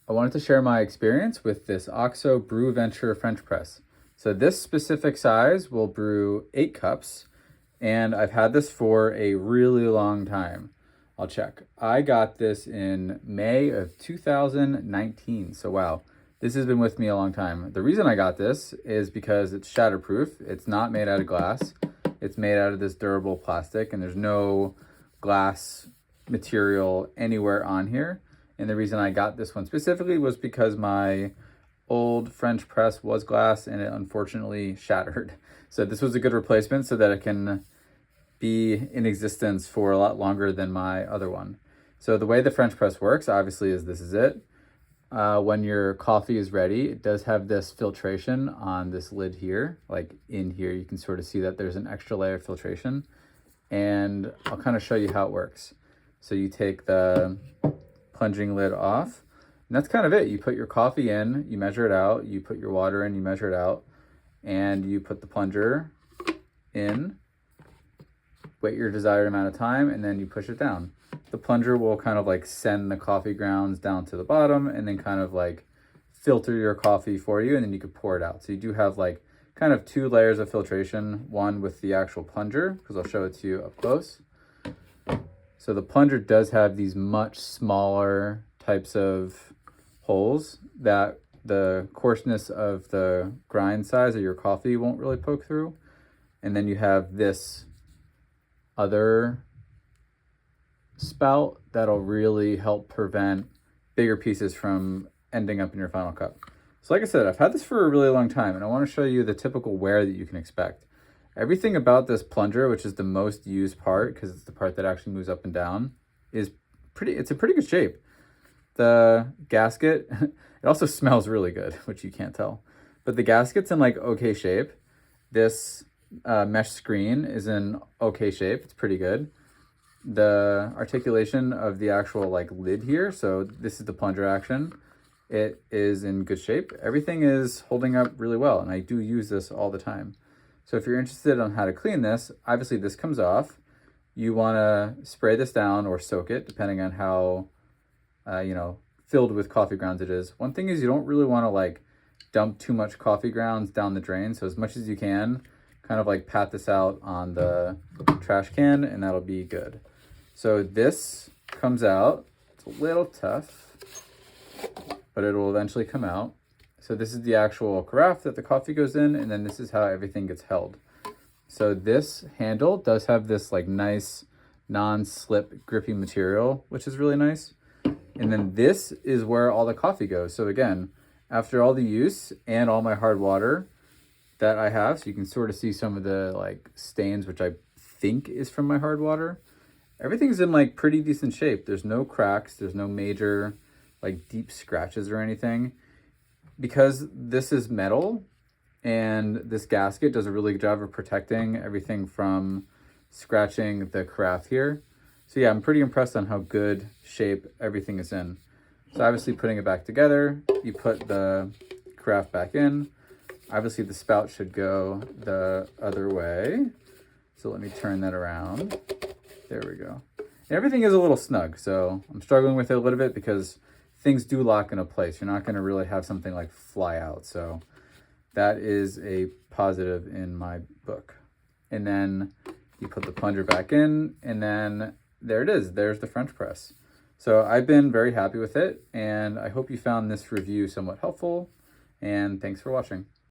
I wanted to share my experience with this OXO Brew Venture French press. So this specific size will brew 8 cups, and I've had this for a really long time. I'll check. I got this in May of 2019, so wow, this has been with me a long time. The reason I got this is because it's shatterproof. It's not made out of glass. It's made out of this durable plastic, and there's no glass material anywhere on here. And the reason I got this one specifically was because my old French press was glass and it unfortunately shattered. So this was a good replacement so that it can be in existence for a lot longer than my other one. So the way the French press works, obviously, is this is it. When your coffee is ready, it does have this filtration on this lid here. Like in here, you can sort of see that there's an extra layer of filtration. And I'll kind of show you how it works. So you take the plunging lid off, and that's kind of it. You put your coffee in, you measure it out, you put your water in, you measure it out, and you put the plunger in, wait your desired amount of time, and then you push it down. The plunger will kind of like send the coffee grounds down to the bottom and then kind of like filter your coffee for you, and then you could pour it out. So you do have like kind of 2 layers of filtration, one with the actual plunger, because I'll show it to you up close. So the plunger does have these much smaller types of holes that the coarseness of the grind size of your coffee won't really poke through. And then you have this other spout that'll really help prevent bigger pieces from ending up in your final cup. So like I said, I've had this for a really long time, and I want to show you the typical wear that you can expect. Everything about this plunger, which is the most used part because it's the part that actually moves up and down, is it's in pretty good shape. The gasket, it also smells really good, which you can't tell. But the gasket's in like okay shape. This mesh screen is in okay shape. It's pretty good. The articulation of the actual like lid here, so this is the plunger action, it is in good shape. Everything is holding up really well, and I do use this all the time. So if you're interested on how to clean this, obviously this comes off. You want to spray this down or soak it, depending on how, filled with coffee grounds it is. One thing is you don't really want to like dump too much coffee grounds down the drain. So as much as you can, kind of like pat this out on the trash can, and that'll be good. So this comes out. It's a little tough, but it will eventually come out. So this is the actual carafe that the coffee goes in, and then this is how everything gets held. So this handle does have this like nice non-slip grippy material, which is really nice. And then this is where all the coffee goes. So again, after all the use and all my hard water that I have, so you can sort of see some of the like stains, which I think is from my hard water. Everything's in like pretty decent shape. There's no cracks, there's no major like deep scratches or anything. Because this is metal and this gasket does a really good job of protecting everything from scratching the carafe here. So yeah, I'm pretty impressed on how good shape everything is in. So obviously putting it back together, you put the carafe back in. Obviously the spout should go the other way. So let me turn that around. There we go. And everything is a little snug, so I'm struggling with it a little bit because things do lock into place. You're not going to really have something like fly out. So that is a positive in my book. And then you put the plunger back in, and then there it is. There's the French press. So I've been very happy with it, and I hope you found this review somewhat helpful, and thanks for watching.